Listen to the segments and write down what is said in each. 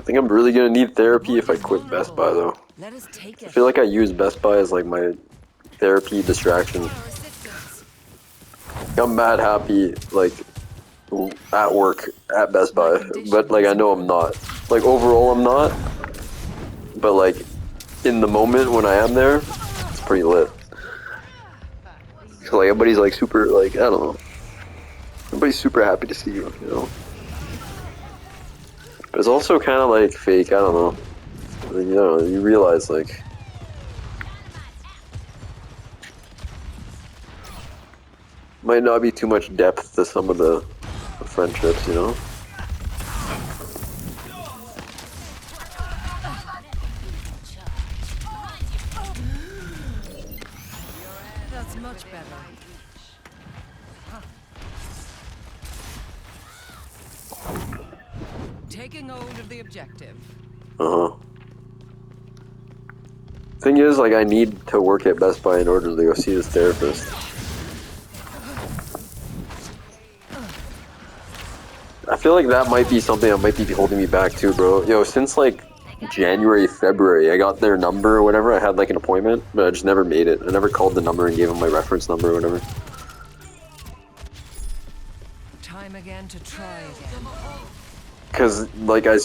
think I'm really gonna need therapy if I quit Best Buy though. Let us take I feel like I use Best Buy as like my therapy distraction. I'm mad happy like at work at Best Buy, but like I know I'm not. Like overall I'm not, but like in the moment when I am there, it's pretty lit. So like everybody's like super like I don't know. Everybody's super happy to see you, you know. But it's also kind of like fake. I don't know. Like, you know, you realize like. Might not be too much depth to some of the friendships, you know? That's much better. Taking hold of the objective. Uh-huh. Thing is, like, I need to work at Best Buy in order to go see this therapist. I feel like that might be something that might be holding me back too, bro. Yo, since like January, February, I got their number or whatever. I had like an appointment, but I just never made it. I never called the number and gave them my reference number or whatever. Time again to try again. Cause like I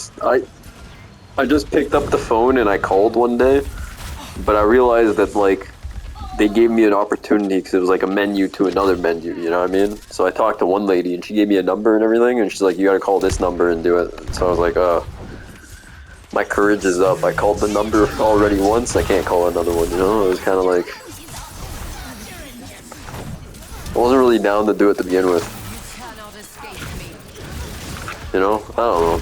just picked up the phone and I called one day, but I realized that like they gave me an opportunity because it was like a menu to another menu, you know what I mean? So I talked to one lady and she gave me a number and everything, and she's like, you gotta call this number and do it. So I was like, my courage is up. I called the number already once, I can't call another one, you know? It was kind of like, I wasn't really down to do it to begin with. You know? I don't know.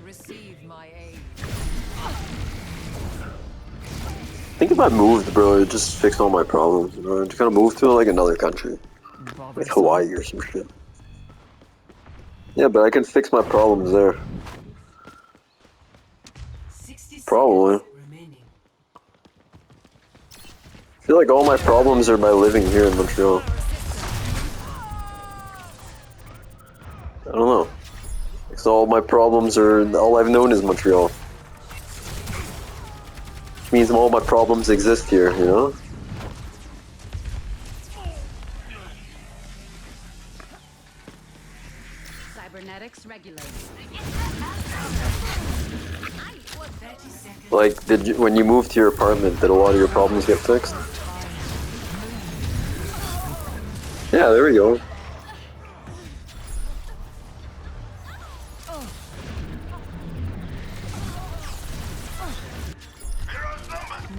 Receive my aid. I think if I moved, bro, it'd just fix all my problems, you know? I'd just kind of move to like another country. Like Hawaii or some shit. Yeah, but I can fix my problems there. Probably. I feel like all my problems are by living here in Montreal. I don't know. Because all my problems are, all I've known is Montreal. Which means all my problems exist here, you know? Cybernetics regulated. Like, when you moved to your apartment, did a lot of your problems get fixed? Yeah, there we go.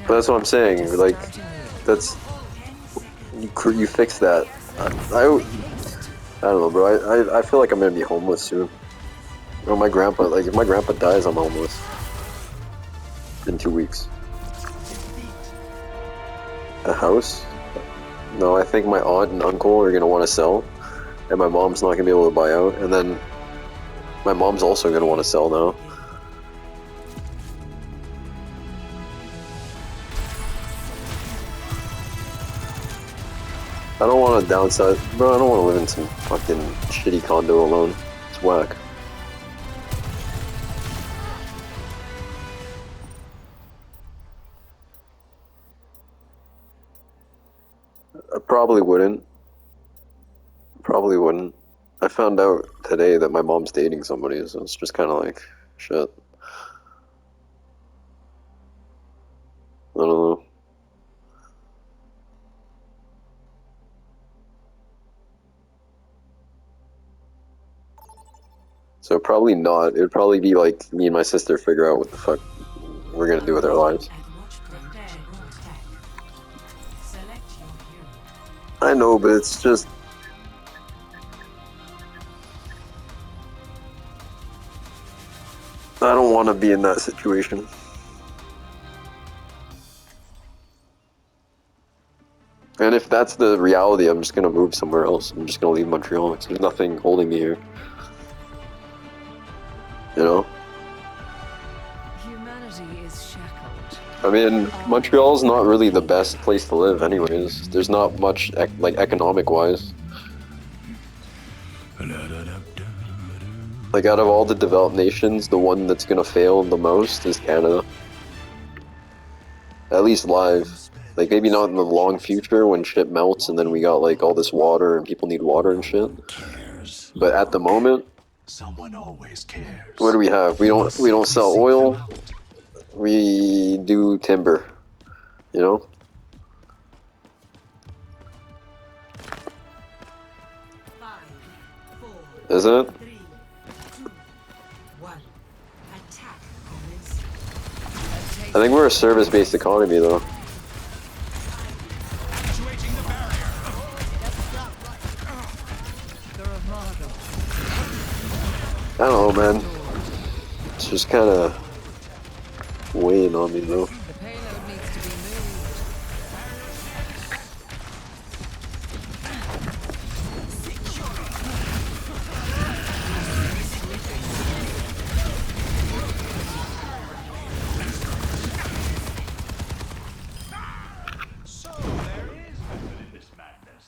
But that's what I'm saying, like, that's, you fix that. I don't know, bro, I feel like I'm gonna be homeless soon. You know, my grandpa, like, if my grandpa dies, I'm homeless. In 2 weeks. A house? No, I think my aunt and uncle are gonna want to sell, and my mom's not gonna be able to buy out, and then my mom's also gonna want to sell now. I don't want to downsize, bro. I don't want to live in some fucking shitty condo alone. It's whack. I probably wouldn't. Probably wouldn't. I found out today that my mom's dating somebody, so it's just kind of like, shit. I don't know. So probably not. It would probably be like me and my sister figure out what the fuck we're gonna do with our lives. I know, but it's just... I don't want to be in that situation. And if that's the reality, I'm just gonna move somewhere else. I'm just gonna leave Montreal. There's nothing holding me here. You know? Humanity is shackled. I mean, Montreal's not really the best place to live anyways. There's not much, like, economic-wise. Like, out of all the developed nations, the one that's gonna fail the most is Canada. At least live. Like, maybe not in the long future when shit melts and then we got, like, all this water and people need water and shit. But at the moment, Someone always cares. what do we have? We don't sell oil. We do timber. You know? Is it? I think we're a service-based economy, though. I don't know, man. It's just kind of weighing on me, though. The payload needs to be moved. So there is method in this madness.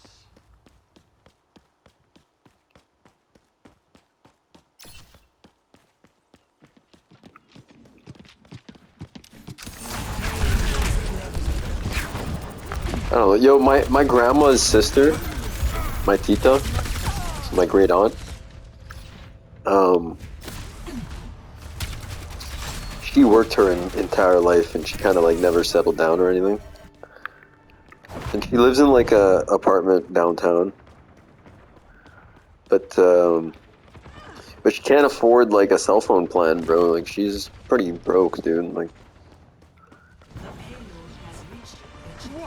I don't know. Yo, my grandma's sister, my tita, so my great aunt, she worked her entire life and she kind of like never settled down or anything. And she lives in like a apartment downtown. But she can't afford like a cell phone plan, bro. Like she's pretty broke, dude. Like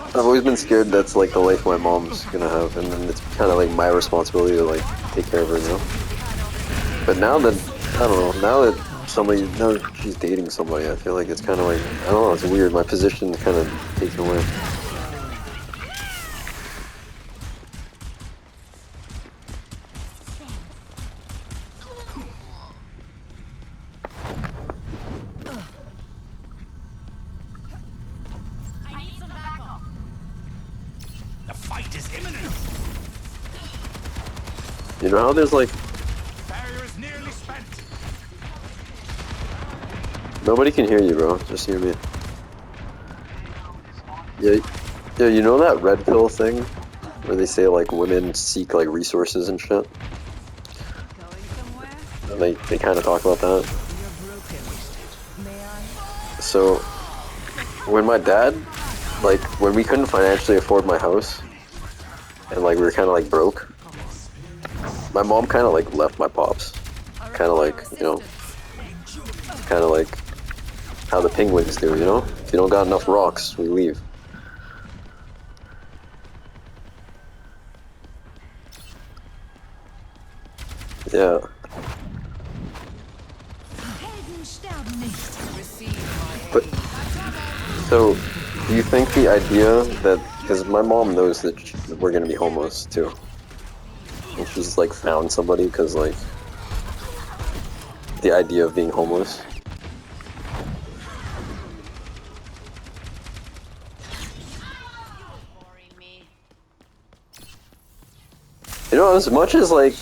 I've always been scared that's like the life my mom's gonna have, and then it's kind of like my responsibility to like take care of her, you know. But now that I don't know, now that she's dating somebody, I feel like it's kind of like I don't know, it's weird. My position is kind of taken away. The fight is imminent. You know how there's like Barrier is nearly spent. nobody can hear you, bro. Just hear me. Yeah, yeah. You know that red pill thing where they say like women seek like resources and shit. Going somewhere? And they kind of talk about that. You're broken. May I? So when my dad, like when we couldn't financially afford my house, and like we were kind of like broke, my mom kind of like left my pops, kind of like, you know, kind of like how the penguins do, you know. If you don't got enough rocks, we leave. Yeah. Receive my But so, do you think the idea that, because my mom knows that we're gonna be homeless too, and she's like found somebody because like the idea of being homeless. You know, as much as like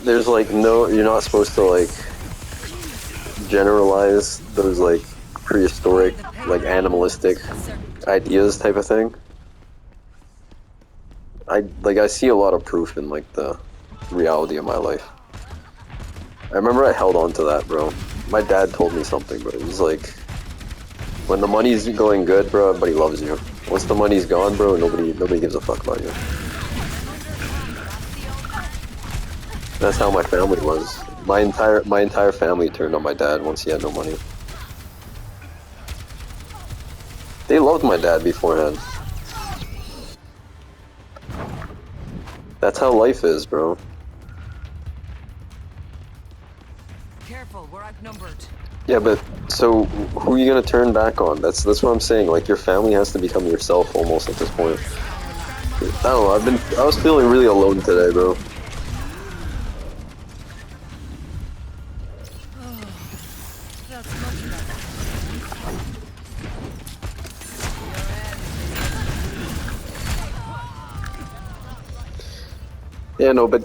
there's like no, you're not supposed to like generalize those like prehistoric, like animalistic ideas type of thing. I see a lot of proof in like the reality of my life. I remember I held on to that, bro. My dad told me something, bro. He's like, when the money's going good, bro, everybody loves you. Once the money's gone, bro, nobody gives a fuck about you. That's how my family was. My entire family turned on my dad once he had no money. They loved my dad beforehand. That's how life is, bro. Careful, we're outnumbered. Yeah, but so who are you gonna turn back on? That's what I'm saying. Like your family has to become yourself almost at this point. I don't know. I was feeling really alone today, bro. That's much better. Yeah, no, but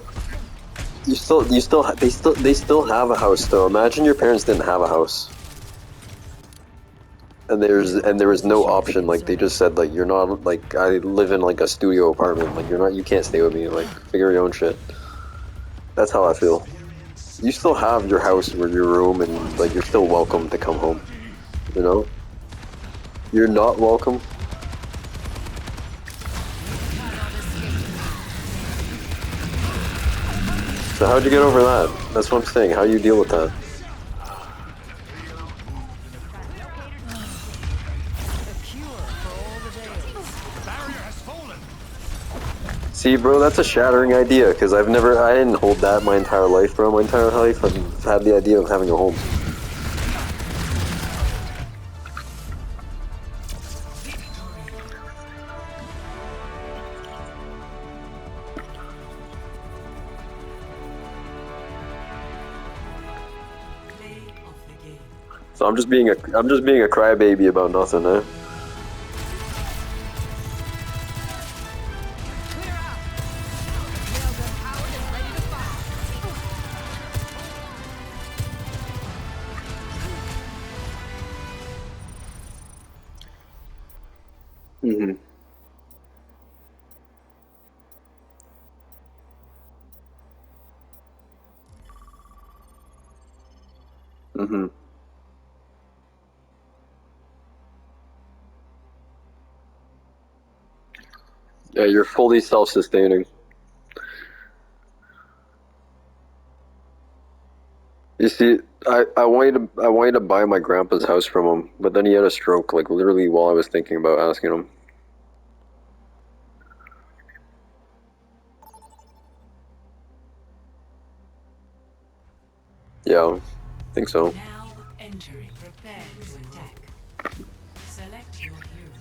they still have a house though. Imagine your parents didn't have a house. And there was no option, like they just said like you're not like I live in like a studio apartment, like you can't stay with me, like figure your own shit. That's how I feel. You still have your house or your room and like you're still welcome to come home. You know? You're not welcome. So how'd you get over that? That's what I'm saying. How do you deal with that? See, bro, that's a shattering idea, because I didn't hold that my entire life, bro. My entire life, I've had the idea of having a home. So I'm just being a crybaby about nothing, eh? Mm-hmm. Mm-hmm. Yeah, you're fully self-sustaining. You see, I wanted to buy my grandpa's house from him, but then he had a stroke, like literally while I was thinking about asking him. Yeah, I think so. Now entering. Prepare to attack. Select your hero.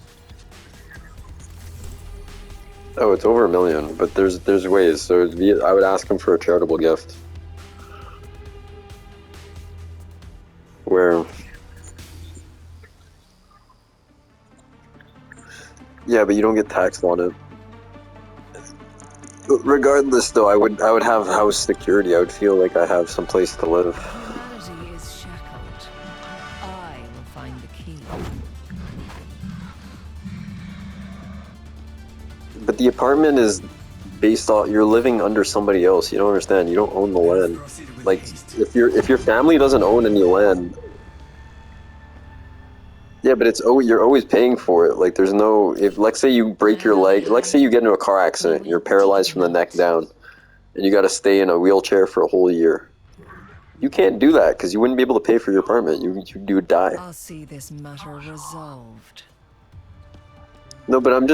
Oh, it's over 1 million, but there's ways. So I would ask him for a charitable gift. Where? Yeah, but you don't get taxed on it. Regardless, though, I would have house security. I would feel like I have some place to live. Humanity is shackled. I will find the key. But the apartment is based off you're living under somebody else. You don't understand. You don't own the land. Like if your family doesn't own any land. Yeah, but you're always paying for it. Like there's no if let's say you break your leg, let's say you get into a car accident, you're paralyzed from the neck down, and you got to stay in a wheelchair for a whole year. You can't do that because you wouldn't be able to pay for your apartment. You would die. I'll see this matter resolved. No, but I'm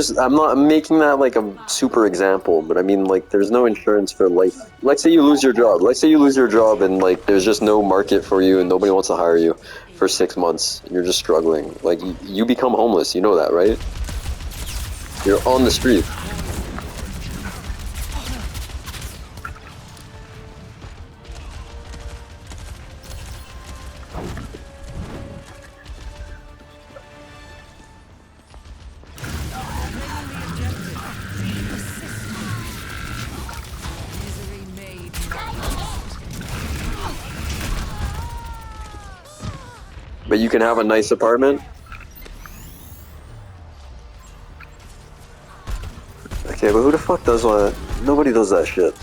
making that like a super example, but I mean like there's no insurance for life. Let's say you lose your job. Let's say you lose your job and like there's just no market for you and nobody wants to hire you for 6 months and you're just struggling. Like you become homeless, you know that, right? You're on the street. Misery made manifest. But you can have a nice apartment. Okay, but who the fuck does that? Nobody does that shit.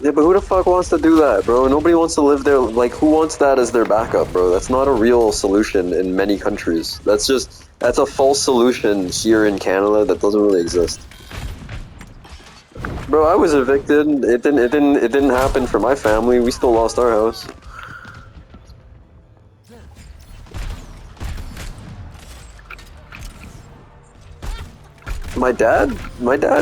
Yeah, but who the fuck wants to do that, bro? Nobody wants to live there. Like, who wants that as their backup, bro? That's not a real solution in many countries. That's a false solution here in Canada that doesn't really exist. Bro, I was evicted. It didn't happen for my family. We still lost our house. My dad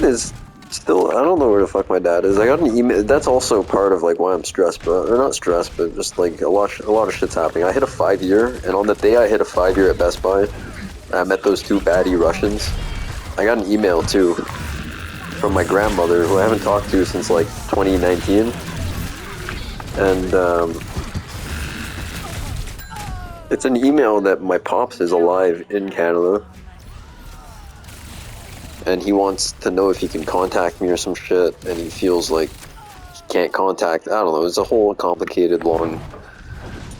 is still. I don't know where the fuck my dad is. I got an email. That's also part of like why I'm stressed, but or not stressed, but just like a lot of shit's happening. I hit a 5-year, and on the day I hit a 5-year at Best Buy, I met those two baddie Russians. I got an email too from my grandmother, who I haven't talked to since like 2019, and it's an email that my pops is alive in Canada. And he wants to know if he can contact me or some shit, and he feels like he can't contact. I don't know. It's a whole complicated, long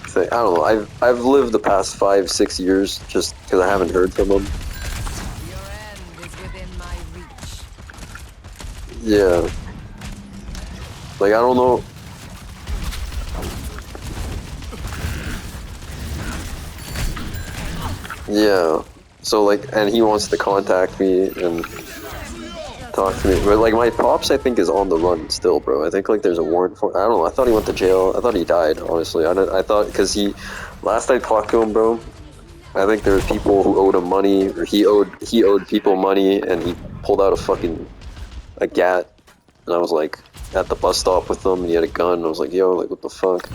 thing. I don't know. I've lived the past 5-6 years just because I haven't heard from him. Your end is within my reach. Yeah. Like I don't know. Yeah. So like, and he wants to contact me and talk to me. But like my pops, I think is on the run still, bro. I think like there's a warrant for. I don't know. I thought he went to jail. I thought he died. Honestly, I thought because he. Last I talked to him, bro. I think there were people who owed him money, or he owed people money, and he pulled out a gat, and I was like at the bus stop with him, and he had a gun. And I was like, yo, like what the fuck?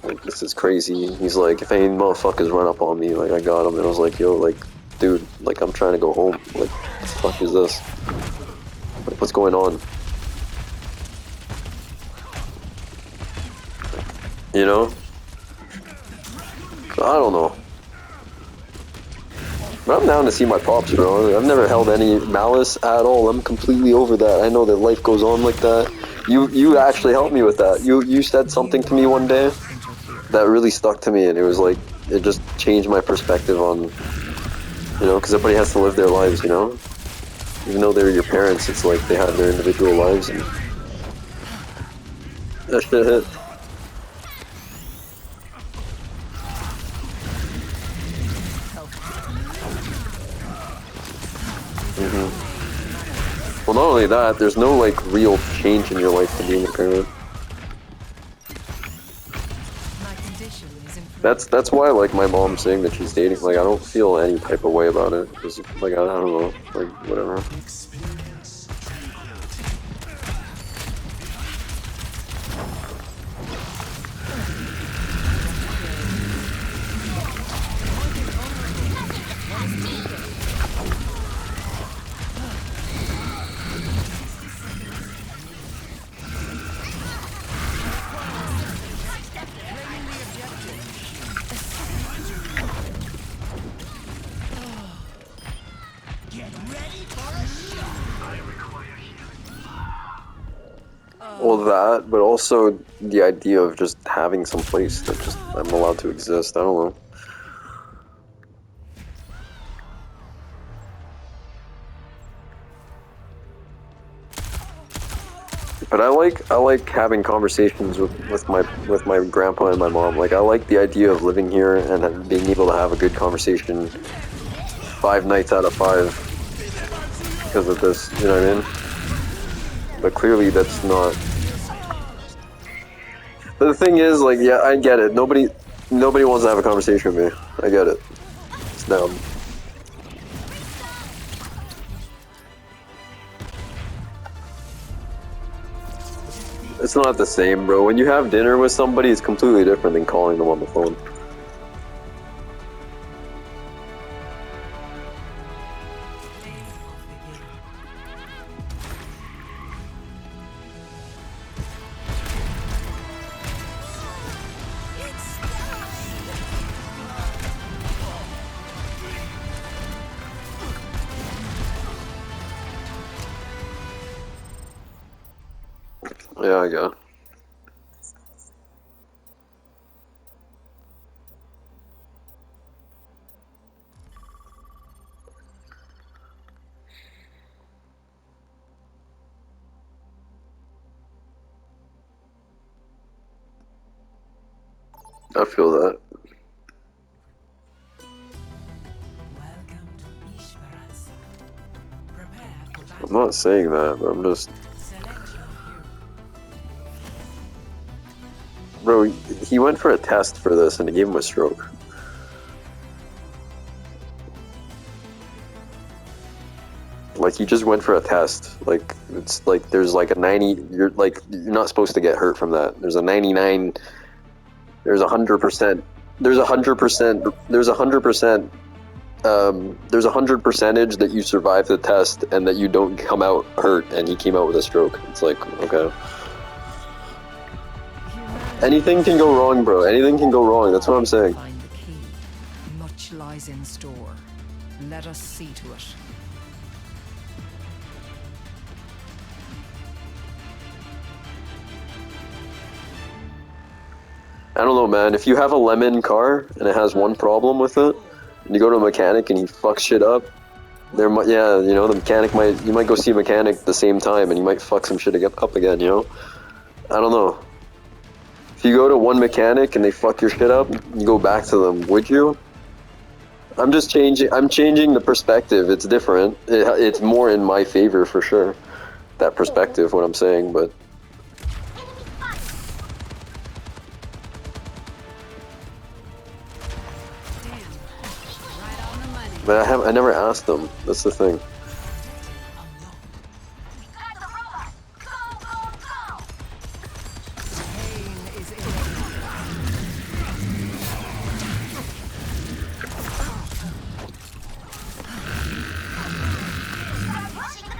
Like this is crazy. He's like, if any motherfuckers run up on me, like I got him, and I was like, yo, like dude, like I'm trying to go home. Like what the fuck is this? Like what's going on? You know? I don't know. But I'm down to see my pops, bro. I've never held any malice at all. I'm completely over that. I know that life goes on like that. You actually helped me with that. You said something to me one day that really stuck to me, and it was like it just changed my perspective on, you know, because everybody has to live their lives, you know. Even though they're your parents, it's like they have their individual lives, and that shit hit. Well, not only that, there's no like real change in your life to being a parent. My condition is improved. That's why like my mom saying that she's dating, like I don't feel any type of way about it. Cause like I don't know, like whatever. Well, that, but also the idea of just having some place that just I'm allowed to exist. I don't know. But I like having conversations with my grandpa and my mom. Like I like the idea of living here and being able to have a good conversation 5 nights out of 5 because of this. You know what I mean? But clearly that's not. But the thing is, like, yeah, I get it. Nobody wants to have a conversation with me. I get it. It's dumb. It's not the same, bro. When you have dinner with somebody, it's completely different than calling them on the phone. Yeah, I get it. I feel that. Welcome to Ishvaransa. Prepare for I'm battle. not saying that, but I'm just... Select your hero. Bro, he went for a test for this and it gave him a stroke. Like you just went for a test. Like it's like there's like a 90. You're not supposed to get hurt from that. There's a 99. There's 100%. There's 100%. There's 100%. There's 100% that you survive the test and that you don't come out hurt. And he came out with a stroke. It's like okay. Anything can go wrong, bro. Anything can go wrong. That's what I'm saying. Find the key. Much lies in store. Let us see to it. I don't know, man. If you have a lemon car and it has one problem with it, and you go to a mechanic and he fucks shit up, there might, yeah, you know, the mechanic might, you might go see a mechanic at the same time and you might fuck some shit up again, you know? I don't know. If you go to one mechanic and they fuck your shit up, you go back to them, would you? I'm changing the perspective. It's different. It's more in my favor for sure. That perspective, what I'm saying, but. But I never asked them. That's the thing.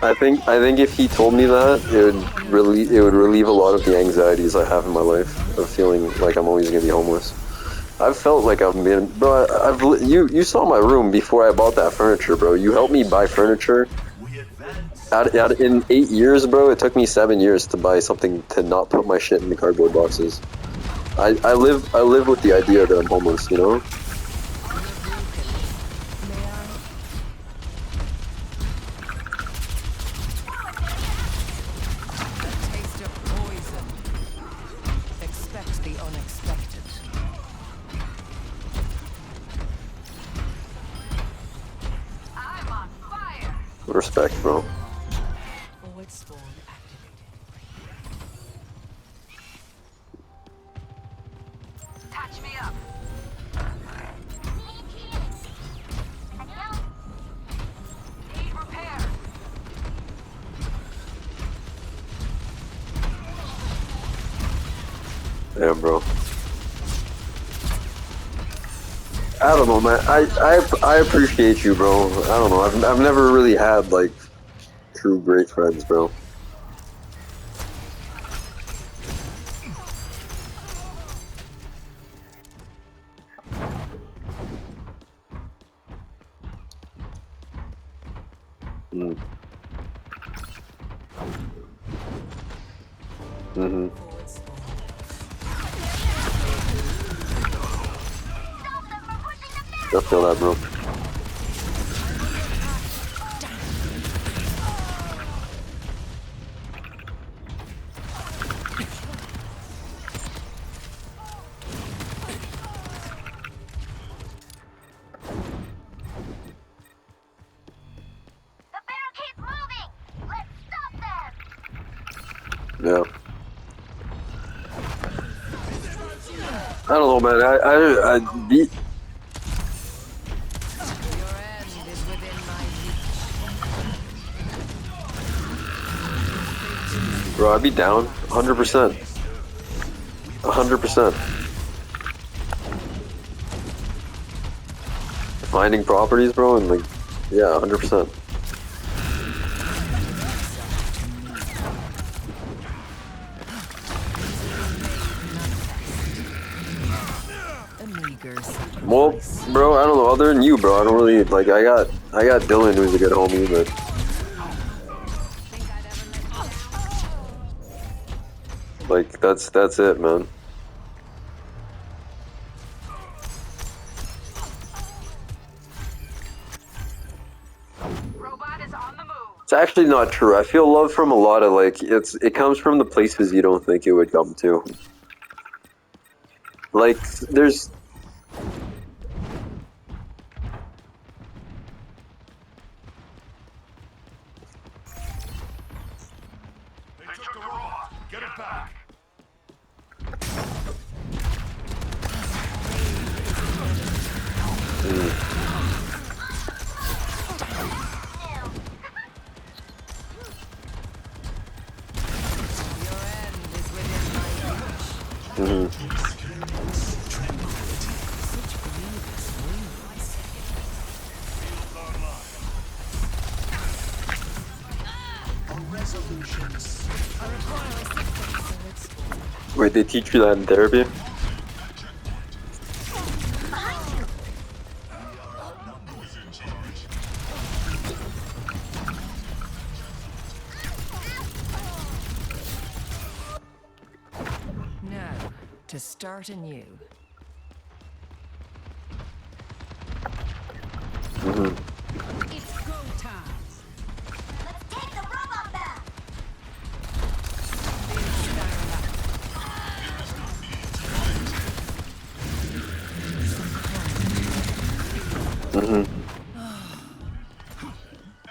I think if he told me that, it would relieve a lot of the anxieties I have in my life of feeling like I'm always gonna be homeless. I've felt like I've been, bro. You saw my room before I bought that furniture, bro. You helped me buy furniture. In 8 years, bro, it took me 7 years to buy something to not put my shit in the cardboard boxes. I live with the idea that I'm homeless, you know. Respect, bro. Forward spawn activated. Patch me up. Need repair. Yeah, bro. I don't know, man. I appreciate you, bro. I don't know. I've never really had like true great friends, bro. Mm. Mhm. I feel that, bro. Yeah. I don't know, man. I beat. Your end is within my reach. Bro, I'd be down 100%. 100%. Finding properties, bro, and like, yeah, 100%. Well, bro, I don't know. Other than you, bro, I don't really like. I got Dylan, who's a good homie, but like that's it, man. Robot is on the move. It's actually not true. I feel love from a lot of like it comes from the places you don't think it would come to. Like there's. They took the robot. Get it back. Mhm. Wait, they teach you that in therapy? Now, to start anew. Mhm. It's go time. Let's take the robot back. Mhm.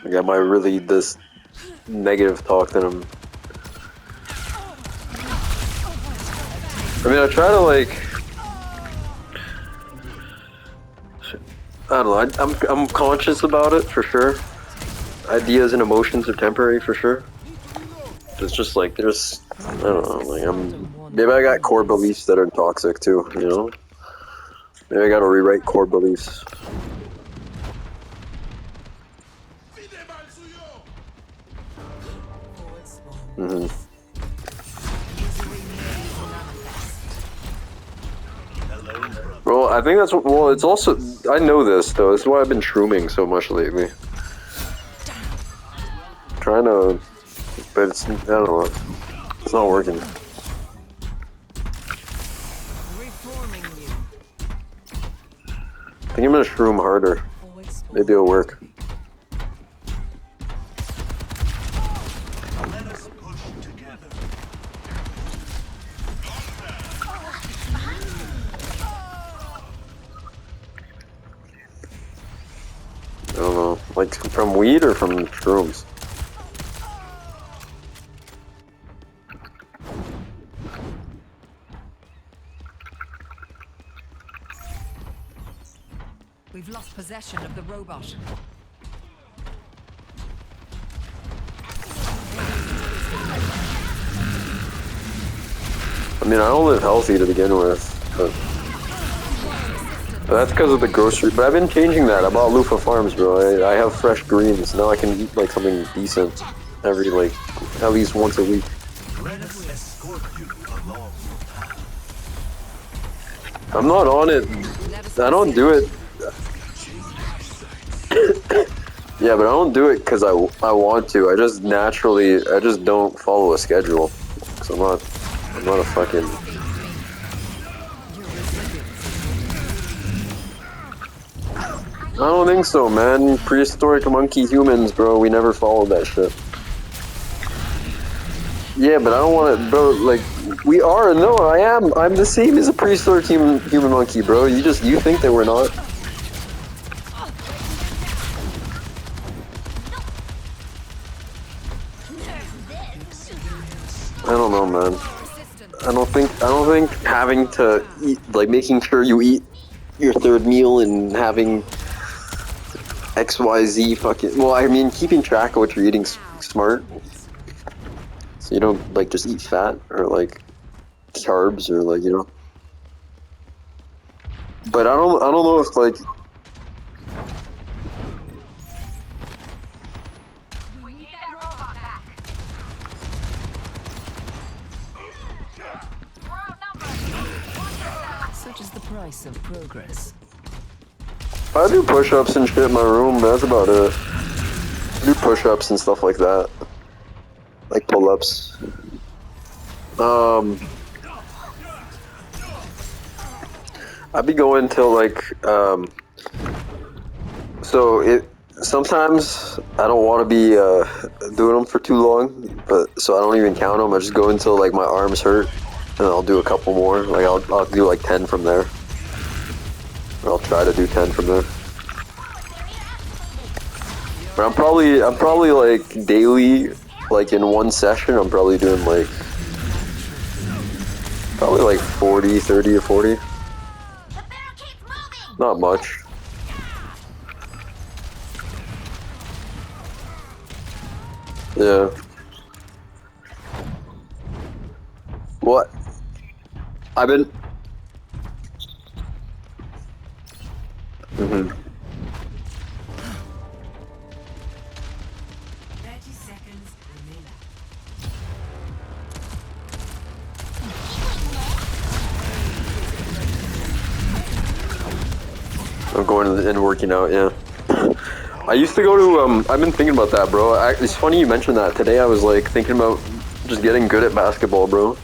Like, am I really this negative talk to them? I mean, I try to like. I don't know. I'm conscious about it for sure. Ideas and emotions are temporary for sure. It's just like there's. I don't know. Like maybe I got core beliefs that are toxic too. You know. Maybe I got to rewrite core beliefs. Mhm. Well, I think that's what, well, it's also, I know this though, this is why I've been shrooming so much lately. Trying to, but it's, I don't know, it's not working. Reforming you. I think I'm gonna shroom harder. Maybe it'll work. Let us push together. I don't know, like from weed or from shrooms? We've lost possession of the robot. I mean, I don't live healthy to begin with, but that's because of the grocery. But I've been changing that. I bought Loofah Farms, bro. I have fresh greens. Now I can eat like something decent every like at least once a week. Let us escort you along the path. I'm not on it. I don't do it. Yeah, but I don't do it because I want to. I just naturally, I just don't follow a schedule. Cause I'm not a fucking. I don't think so, man. Prehistoric monkey humans, bro. We never followed that shit. Yeah, but I don't want to, bro. Like, we are. No, I am. I'm the same as a prehistoric human monkey, bro. You think that we're not. I don't know, man. I don't think having to eat, like making sure you eat your third meal and having XYZ fucking, well, I mean, keeping track of what you're eating smart. So you don't like just eat fat or like carbs or like, you know. But I don't know if like We need that robot back. We're outnumbered. Watch yourself. Such is the price of progress. I do push-ups and shit in my room, but that's about it. I do push-ups and stuff like that. Like pull-ups. I'd be going till like, so sometimes I don't want to be doing them for too long, but so I don't even count them. I just go until like my arms hurt, and I'll do a couple more. Like I'll do like 10 from there. Or I'll try to do 10 from there. But I'm probably like daily, like in one session, I'm probably doing like probably like 40, 30 or 40. The barricade's moving. Not much. Yeah. What? I've been. Mhm. 30 seconds remaining. I'm going and working out. Yeah. I used to go to. I've been thinking about that, bro. It's funny you mentioned that. Today I was like thinking about just getting good at basketball, bro.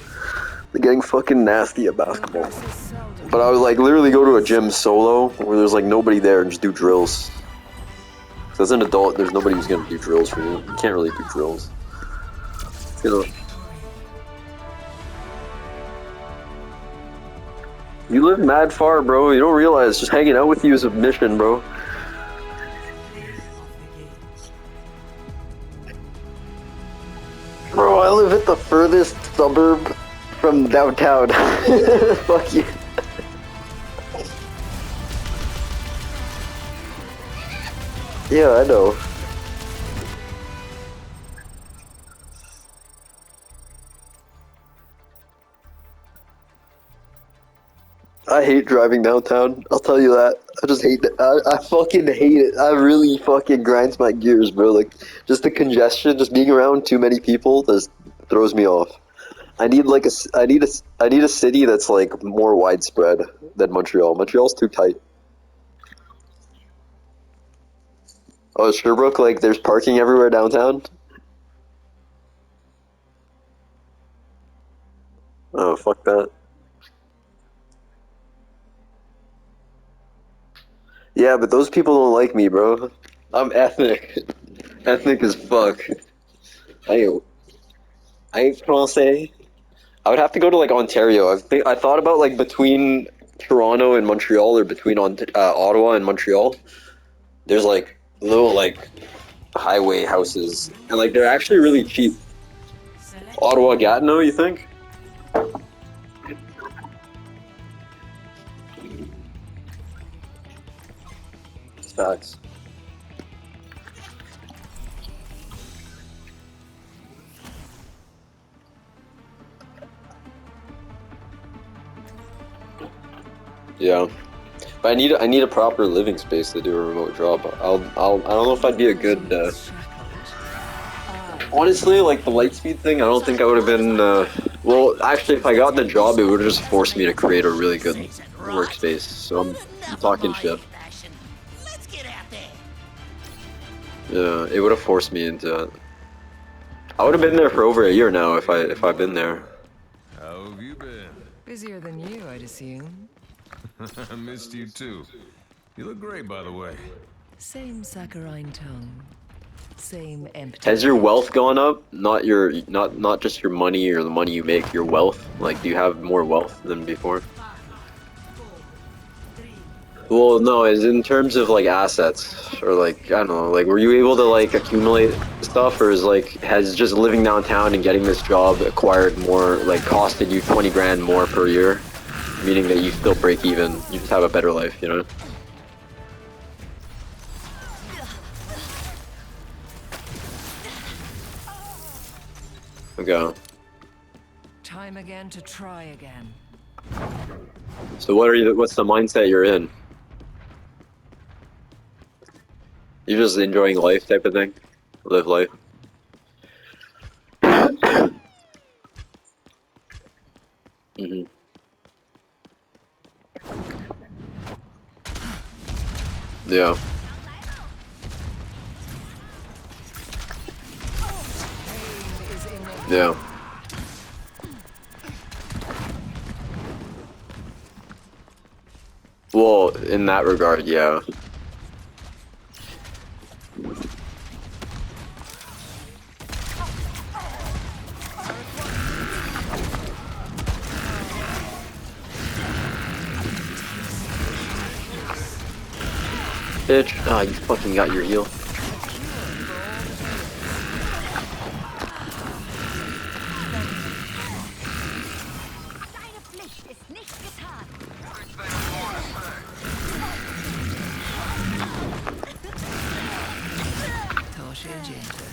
Getting fucking nasty at basketball. Progress is seldom But I was like literally go to a gym solo where there's like nobody there and just do drills. 'Cause as an adult, there's nobody who's gonna do drills for you. You can't really do drills. You know. You live mad far, bro. You don't realize just hanging out with you is a mission, bro. Bro, I live at the furthest suburb from downtown. Fuck you. Yeah, I know. I hate driving downtown. I'll tell you that. I just hate it. I fucking hate it. I really fucking grinds my gears, bro. Like, just the congestion, just being around too many people, just throws me off. I need like I need a city that's like more widespread than Montreal. Montreal's too tight. Oh, Sherbrooke, like there's parking everywhere downtown? Oh, fuck that. Yeah, but those people don't like me, bro. I'm ethnic. Ethnic as fuck. I I ain't Francais. I would have to go to like Ontario. I thought about like between Toronto and Montreal or between Ottawa and Montreal. There's like little like highway houses and like they're actually really cheap. Select Ottawa Gatineau, you think? Facts. Yeah. But I need a proper living space to do a remote job. I don't know if I'd be a good honestly, like the Lightspeed thing, I don't think I would have been well, actually if I got the job it would have just forced me to create a really good workspace. So I'm talking shit. Let's get out there. Yeah, it would have forced me into it. I would have been there for over a year now if I'd been there. How have you been? busier than you, I'd assume. I missed you too. You look great, by the way. Same saccharine tongue. Same empty. Has your wealth gone up? Not just your money or the money you make, your wealth? Like, do you have more wealth than before? 5, 4, 3, Well, no, is in terms of like assets or like I don't know, like were you able to like accumulate stuff, or is like has just living downtown and getting this job acquired more, like costed you 20 grand more per year, meaning that you still break even, you just have a better life, you know? Okay. Time again to try again. So what's the mindset you're in? You're just enjoying life type of thing? Live life? hmm Yeah. Yeah. Well, in that regard, yeah. Bitch. Ah, you fucking got your heal. Deine Pflicht ist nicht getan. Tosche gente.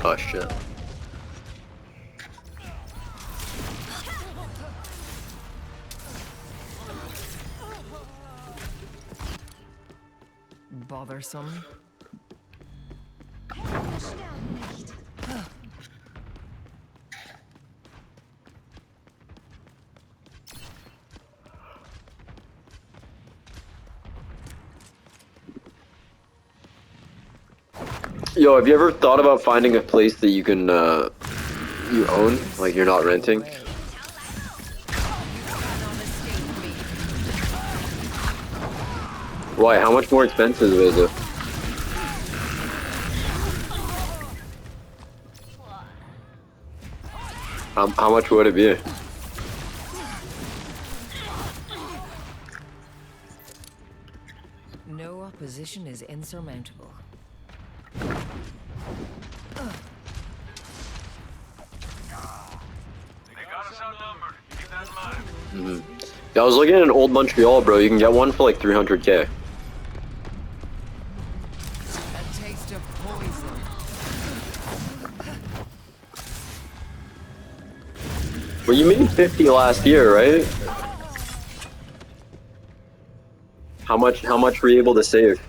Oh shit. Bothersome. Yo, have you ever thought about finding a place that you can, you own? Like you're not renting? Why? How much more expensive is it? How much would it be? No opposition is insurmountable. They got us outnumbered. Keep that in mind. Yeah, I was looking at an old Montreal, bro. You can get one for like 300K. A taste of poison. Well, you made 50 last year, right? How much were you able to save?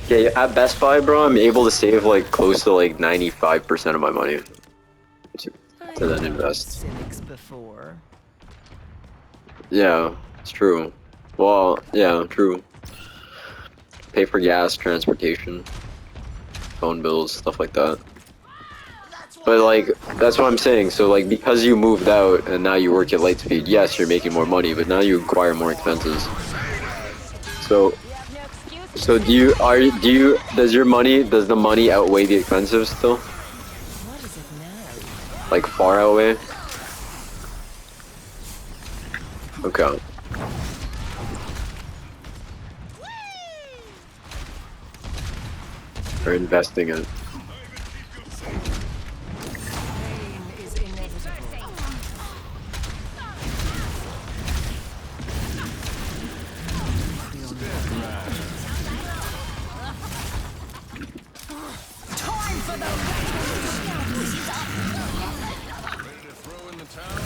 Okay, at Best Buy, bro, I'm able to save like close to like 95% of my money to then invest. Cynics before. Yeah, it's true. Well, yeah, true. Pay for gas, transportation, phone bills, stuff like that. But like, that's what I'm saying. So like, because you moved out and now you work at Lightspeed, yes, you're making more money, but now you acquire more expenses. So, does the money outweigh the expenses still? What is it now? Like far outweigh? Okay. Or investing in. Pain is inevitable. Ready to throw in the towel?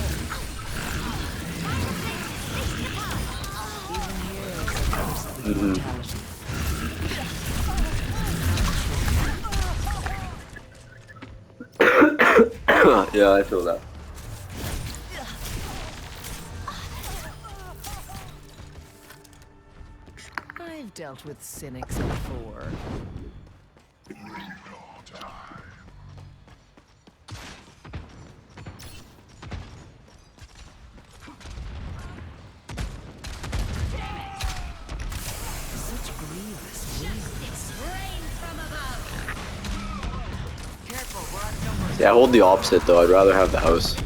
Yeah, I feel that. I've dealt with cynics before. Such grievous weakness. Yeah, I hold the opposite though. I'd rather have the house. You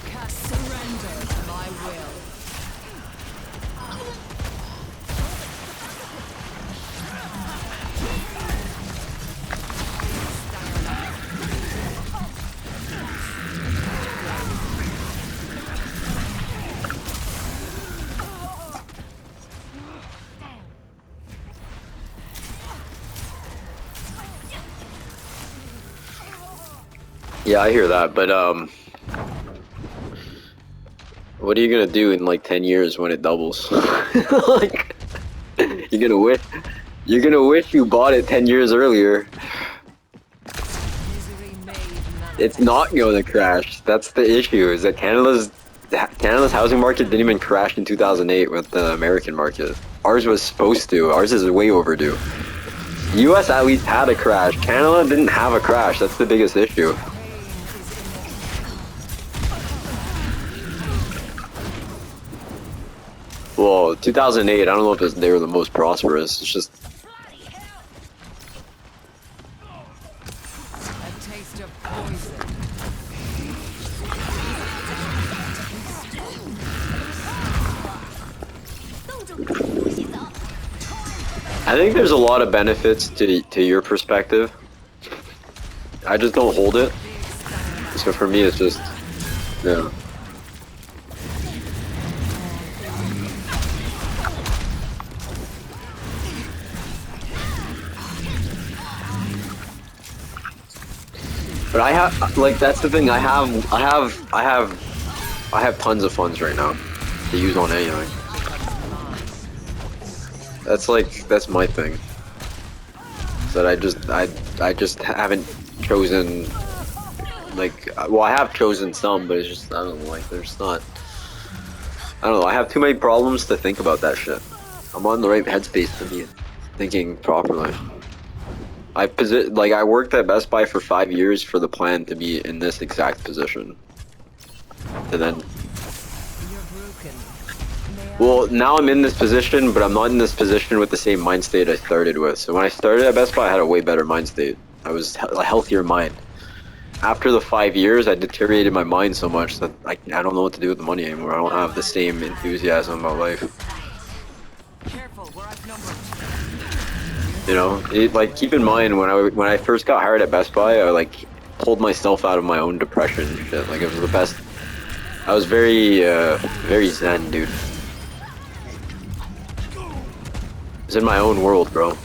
cast surrender to my will. Yeah, I hear that, but what are you gonna do in like 10 years when it doubles? Like, you're gonna wish you bought it 10 years earlier. Misery made It's not gonna crash. That's the issue. Is that Canada's housing market didn't even crash in 2008 with the American market. Ours was supposed to. Ours is way overdue. U.S. at least had a crash. Canada didn't have a crash. That's the biggest issue. Well, 2008, I don't know if they were the most prosperous. It's just... a taste of poison. I think there's a lot of benefits to your perspective. I just don't hold it. So for me, it's just... Yeah. But I have, like, that's the thing. I have tons of funds right now to use on anything. That's my thing. That I just haven't chosen, like, well, I have chosen some, but it's just, I don't know, like, there's not, I don't know, I have too many problems to think about that shit. I'm on the right headspace to be thinking properly. I worked at Best Buy for 5 years for the plan to be in this exact position. And then, You're broken. May I? well, now I'm in this position, but I'm not in this position with the same mind state I started with. So when I started at Best Buy, I had a way better mind state. I was a healthier mind. After the 5 years, I deteriorated my mind so much that I don't know what to do with the money anymore. I don't have the same enthusiasm about life. Careful, we're outnumbered. You know, like, keep in mind when I first got hired at Best Buy, I like pulled myself out of my own depression and shit. Like, it was the best. I was very zen, dude. I was in my own world, bro.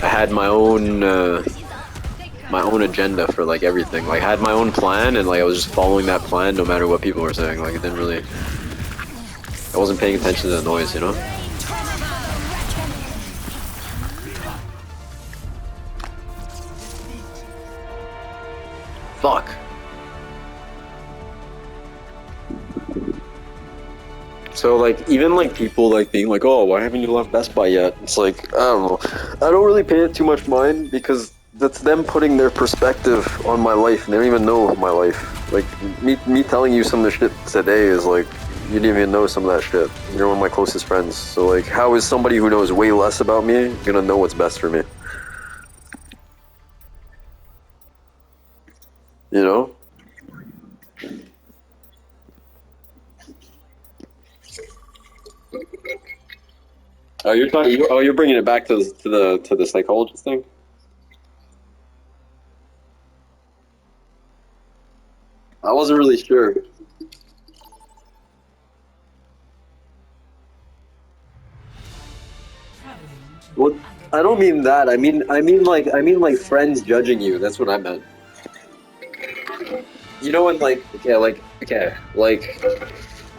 I had my own agenda for like everything. Like, I had my own plan, and like I was just following that plan no matter what people were saying. Like, it didn't really. I wasn't paying attention to the noise, you know. Fuck. So like, even like people like being like, oh, why haven't you left Best Buy yet? It's like, I don't know. I don't really pay it too much mind because that's them putting their perspective on my life, and they don't even know my life. Like, me telling you some of the shit today is like, you didn't even know some of that shit. You're one of my closest friends. So like, how is somebody who knows way less about me gonna know what's best for me? You know? Oh, you're talking. Oh, you're bringing it back to the psychologist thing. I wasn't really sure. Well, I don't mean that. I mean like friends judging you. That's what I meant. You know when like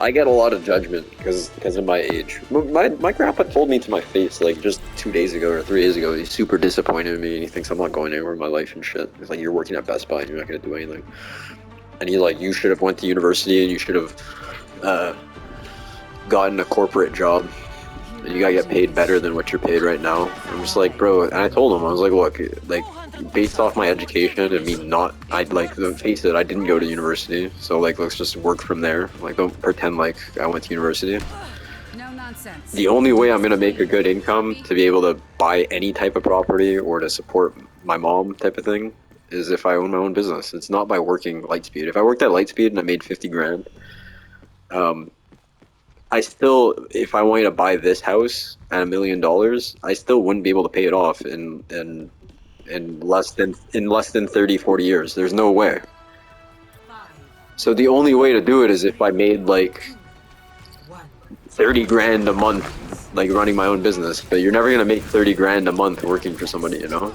I get a lot of judgment because of my age. My grandpa told me to my face like just 2 days ago or 3 days ago. He's super disappointed in me, and he thinks I'm not going anywhere in my life and shit. He's like, you're working at Best Buy and you're not gonna do anything. And he's like, you should have went to university and you should have gotten a corporate job. And you gotta get paid better than what you're paid right now. I'm just like, bro, and I told him, I was like, look, like, based off my education and me not, I'd like, face it, I didn't go to university, so like, let's just work from there. Like, don't pretend like I went to university. No nonsense. The only way I'm gonna make a good income to be able to buy any type of property or to support my mom type of thing is if I own my own business. It's not by working Lightspeed. If I worked at Lightspeed and I made 50 grand, I still, if I wanted to buy this house at $1 million, I still wouldn't be able to pay it off in less than 30, 40 years. There's no way. So the only way to do it is if I made like 30 grand a month, like running my own business. But you're never gonna make 30 grand a month working for somebody, you know?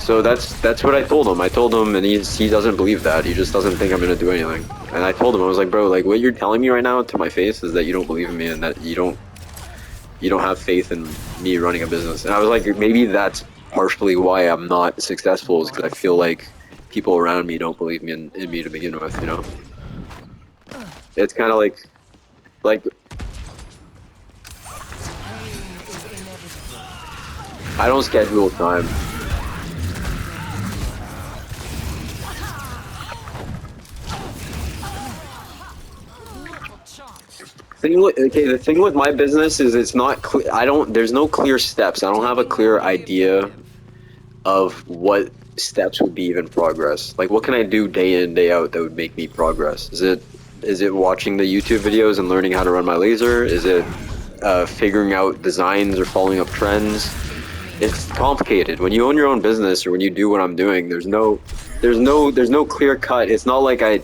So that's what I told him. I told him, and he doesn't believe that. He just doesn't think I'm gonna do anything. And I told him, I was like, bro, like what you're telling me right now to my face is that you don't believe in me and that you don't have faith in me running a business. And I was like, maybe that's partially why I'm not successful, is because I feel like people around me don't believe me in me to begin with, you know? It's kind of like I don't schedule time. The thing with my business is it's not clear. There's no clear steps. I don't have a clear idea of what steps would be even progress. Like, what can I do day in, day out that would make me progress? Is it watching the YouTube videos and learning how to run my laser? Is it figuring out designs or following up trends? It's complicated. When you own your own business or when you do what I'm doing, there's no clear cut. It's not like I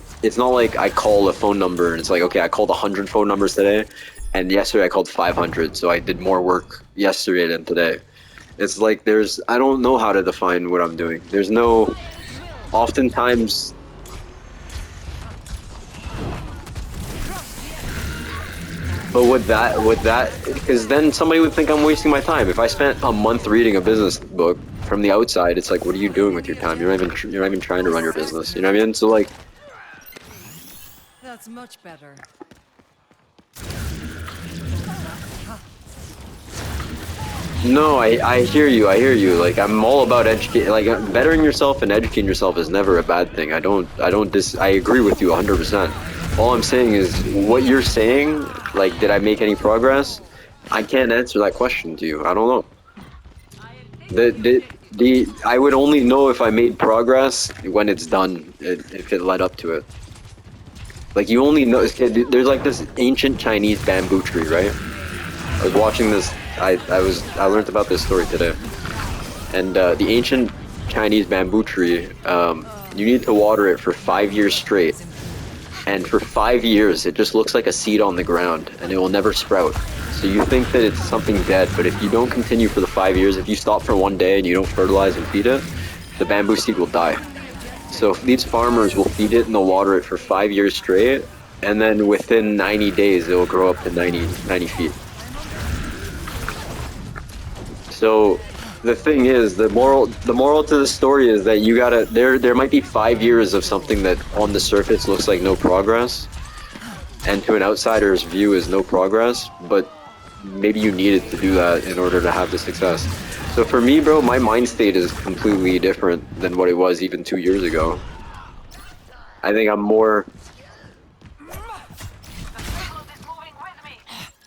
call a phone number and it's like, okay, I called 100 phone numbers today, and yesterday I called 500, so I did more work yesterday than today. It's like I don't know how to define what I'm doing. There's no, oftentimes, but with that, because then somebody would think I'm wasting my time. If I spent a month reading a business book from the outside, it's like, what are you doing with your time? You're not even trying to run your business. You know what I mean? So like, That's much better. no, I hear you. I hear you. Like I'm all about like bettering yourself and educating yourself is never a bad thing. I agree with you 100%. All I'm saying is what you're saying. Like, did I make any progress? I can't answer that question to you. I don't know. I would only know if I made progress when it's done, if it led up to it. Like you only know. There's like this ancient Chinese bamboo tree, right? I was watching this. I learned about this story today, and the ancient Chinese bamboo tree. You need to water it for 5 years straight, and for 5 years it just looks like a seed on the ground, and it will never sprout. So you think that it's something dead, but if you don't continue for the 5 years, if you stop for one day and you don't fertilize and feed it, the bamboo seed will die. So these farmers will feed it and they'll water it for 5 years straight, and then within 90 days it will grow up to 90 feet. So the thing is, the moral to the story is that you gotta, there might be 5 years of something that on the surface looks like no progress, and to an outsider's view is no progress, but maybe you needed to do that in order to have the success. So for me, bro, my mind state is completely different than what it was even 2 years ago. I think I'm more...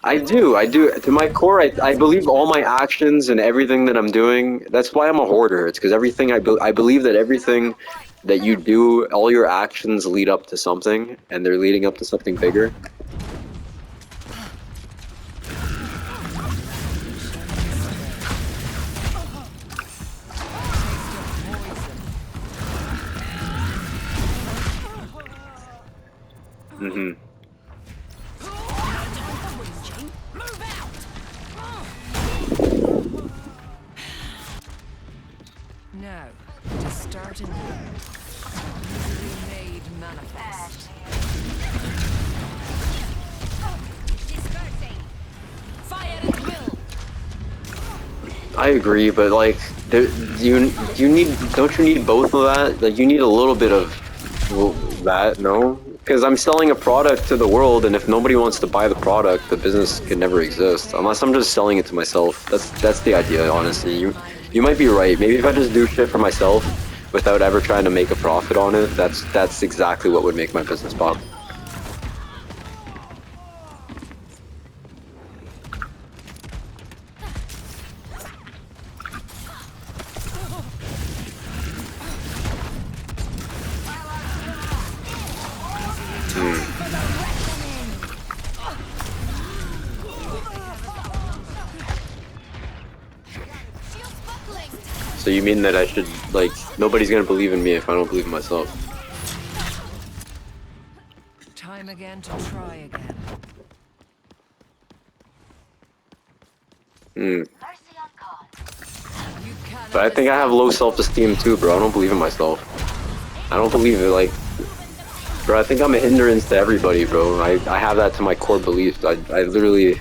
I do. To my core, I believe all my actions and everything that I'm doing, that's why I'm a hoarder. It's because everything, I believe that everything that you do, all your actions lead up to something, and they're leading up to something bigger. Mm-hmm. Now, to start anew. Misery made manifest. Dispersing. Fire at will. I agree, but like, you need, don't you need both of that? Like, you need a little bit of that, no? Because I'm selling a product to the world, and if nobody wants to buy the product, the business can never exist. Unless I'm just selling it to myself. That's the idea, honestly. You might be right. Maybe if I just do shit for myself without ever trying to make a profit on it, that's exactly what would make my business pop. So you mean that I should, like, nobody's gonna believe in me if I don't believe in myself? Time again to try again. Mercy on call. You cannot But I think I have low self-esteem too, bro. I don't believe in myself. I don't believe it, like... Bro, I think I'm a hindrance to everybody, bro. I have that to my core beliefs. I literally...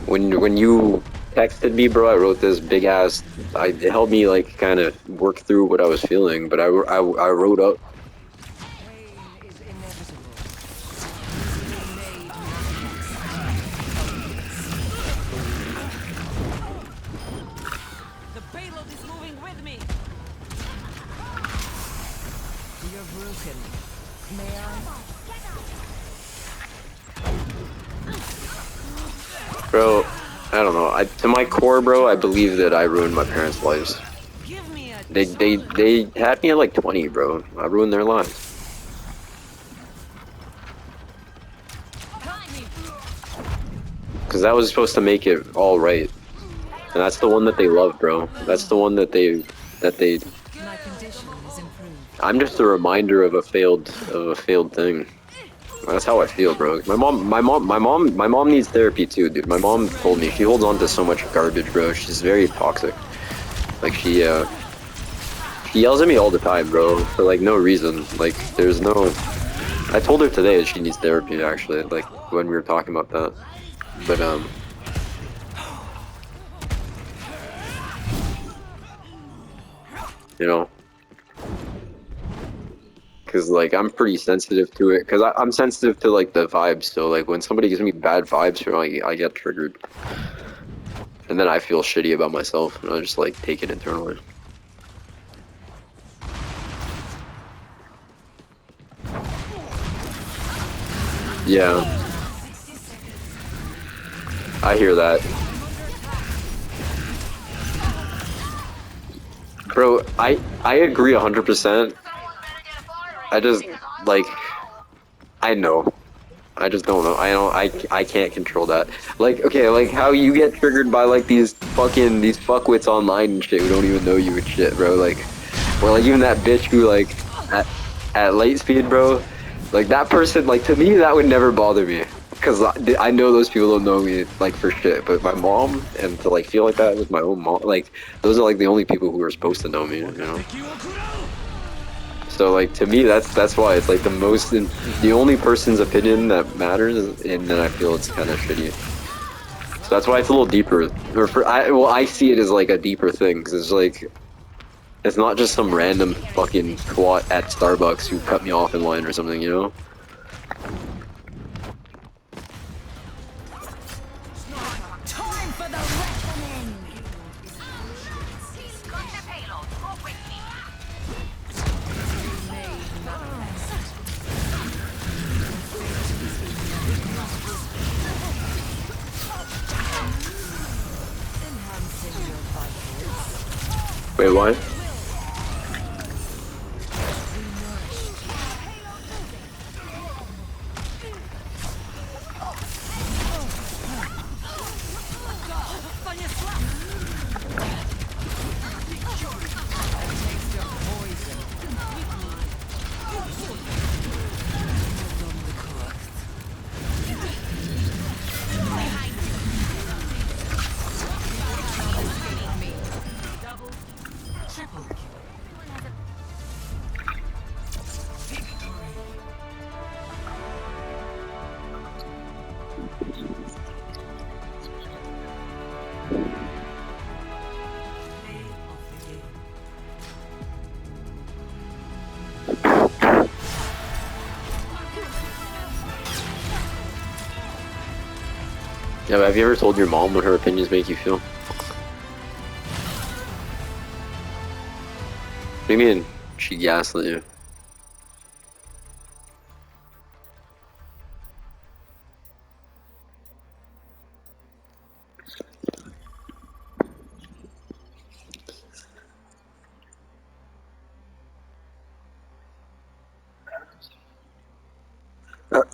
When you texted me, bro, I wrote this big-ass... It helped me, like, kind of work through what I was feeling, but I wrote up... Pain is inevitable. Misery made manifest. The payload is moving with me. You're broken. May I? Bro, I don't know. To my core, bro, I believe that I ruined my parents' lives. Give me a They had me at like 20, bro. I ruined their lives. Because that was supposed to make it all right. And that's the one that they love, bro. That's the one that they... My condition is improved. I'm just a reminder of a failed thing. That's how I feel, bro. My mom needs therapy too, dude. My mom told me she holds on to so much garbage, bro. She's very toxic. Like she yells at me all the time, bro, for like no reason. Like there's no. I told her today that she needs therapy, actually, like when we were talking about that. But you know. Cause like I'm pretty sensitive to it. Cause I'm sensitive to like the vibes. So like when somebody gives me bad vibes, from I get triggered, and then I feel shitty about myself, and I just like take it internally. Yeah, I hear that, bro. I agree 100%. I just like I know. I just don't know. I can't control that. Like, okay, like how you get triggered by like these fuckwits online and shit who don't even know you and shit, bro. Like, or like even that bitch who like at light speed, bro. Like that person, like to me that would never bother me. Cause I know those people don't know me like for shit, but my mom, and to like feel like that with my own mom, like those are like the only people who are supposed to know me, you know? So like to me that's why it's like the only person's opinion that matters, and then I feel it's kind of shitty. So that's why it's a little deeper. I see it as like a deeper thing, because it's like it's not just some random fucking twat at Starbucks who cut me off in line or something, you know? Time for the reckoning! He's got the payload. Go quickly. Wait, what? Yeah, but have you ever told your mom what her opinions make you feel? What do you mean? She gaslit you?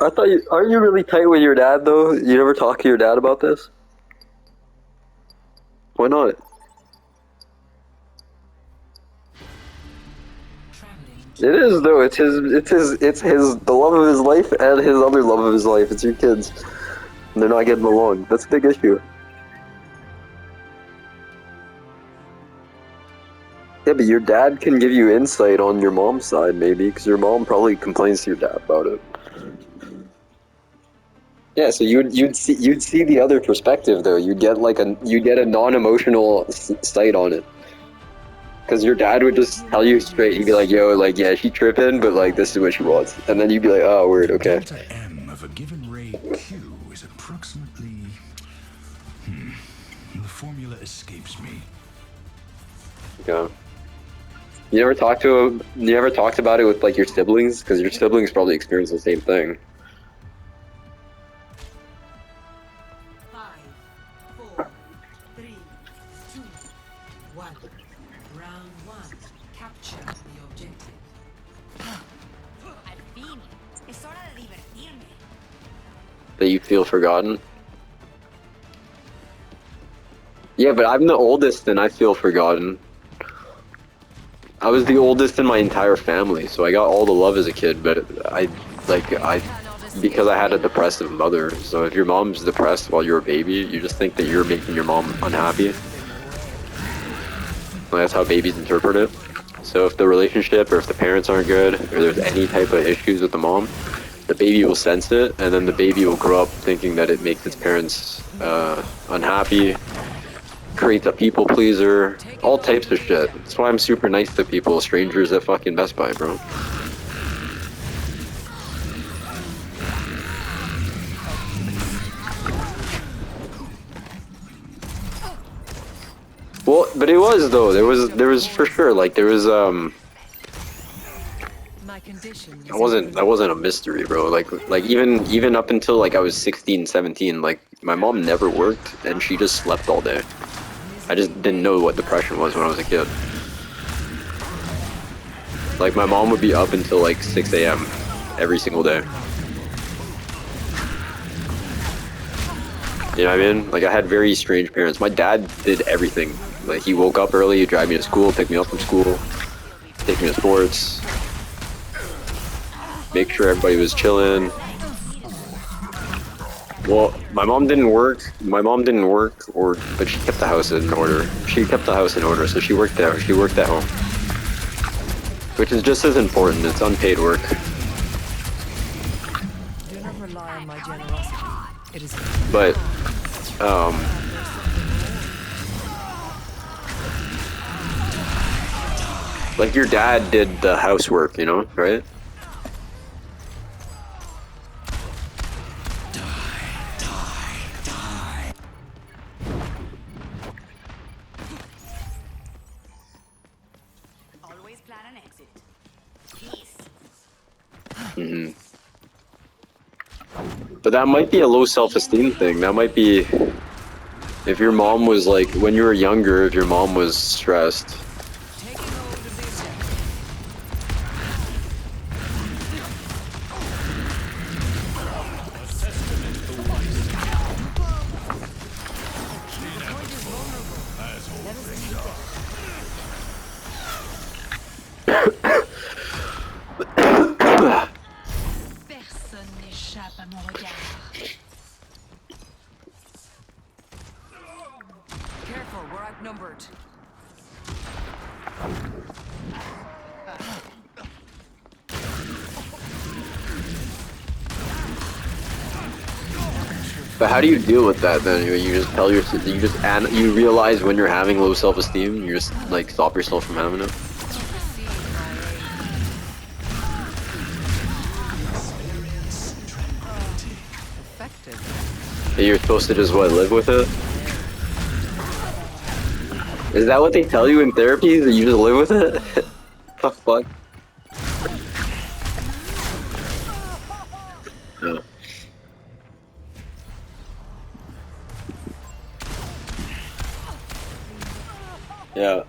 I thought you aren't you really tight with your dad though? You never talk to your dad about this? Why not? It is though. It's his the love of his life and his other love of his life. It's your kids. And they're not getting along. That's a big issue. Yeah, but your dad can give you insight on your mom's side, maybe, because your mom probably complains to your dad about it. Yeah, so you'd see the other perspective though. You'd get a non-emotional sight on it. Because your dad would just tell you straight. He'd be like, "Yo, like, yeah, she tripping, but like, this is what she wants." And then you'd be like, "Oh, word, okay." Delta M of a given ray Q is approximately. The formula escapes me. Okay. You never talked to him. You never talked about it with like your siblings, because your siblings probably experience the same thing. 5, 4, 3, 2, 1. Round 1. Capture the objective. Al fin. Es hora de divertirme. That you feel forgotten. Yeah, but I'm the oldest, and I feel forgotten. I was the oldest in my entire family, so I got all the love as a kid, but I because I had a depressive mother. So if your mom's depressed while you're a baby, you just think that you're making your mom unhappy. That's how babies interpret it. So if the relationship or if the parents aren't good or there's any type of issues with the mom, the baby will sense it, and then the baby will grow up thinking that it makes its parents unhappy, creates a people pleaser, all types of shit. That's why I'm super nice to people, strangers at fucking Best Buy, bro. Well, but it was though. There was for sure like there was My condition that wasn't a mystery, bro. Like even up until like I was 16, 17, like my mom never worked and she just slept all day. I just didn't know what depression was when I was a kid. Like my mom would be up until like 6 a.m. every single day. You know what I mean? Like I had very strange parents. My dad did everything. Like he woke up early, drive me to school, pick me up from school, take me to sports, make sure everybody was chilling. Well, my mom didn't work. But she kept the house in order. So she worked there. She worked at home, which is just as important. It's unpaid work. Do not rely on my generosity. It is But like your dad did the housework, you know, right? Always plan an exit. Peace. Mm-hmm. But that might be a low self-esteem thing. That might be if your mom was like, when you were younger, if your mom was stressed. taking hold of the objective. Personne n'échappe à mon regard. Careful, we're outnumbered. But how do you deal with that then? You just tell you realize when you're having low self-esteem, you just like stop yourself from having it. Effective. You're supposed to just what, live with it? Is that what they tell you in therapy? That you just live with it? The fuck? No. Yeah.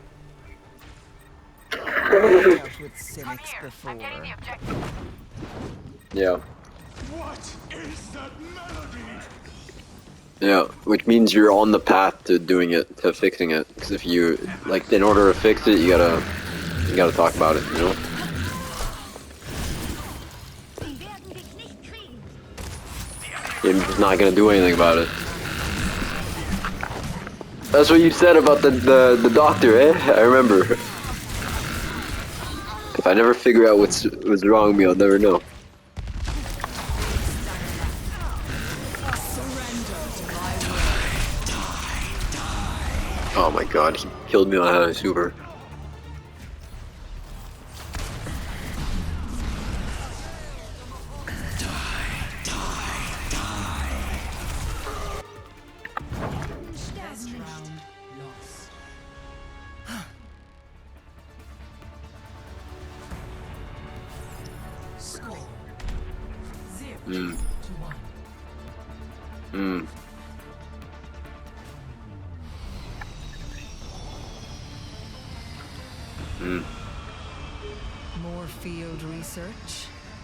Dealt with cynics before. Yeah. What is that melody? Yeah, which means you're on the path to doing it, to fixing it. Because if you, like, in order to fix it, you gotta talk about it, you know? You're just not gonna do anything about it. That's what you said about the doctor, eh? I remember. If I never figure out what's wrong with me, I'll never know. Oh my god, he killed me on a super. Last round lost. Score 0-1. Hmm. More field research.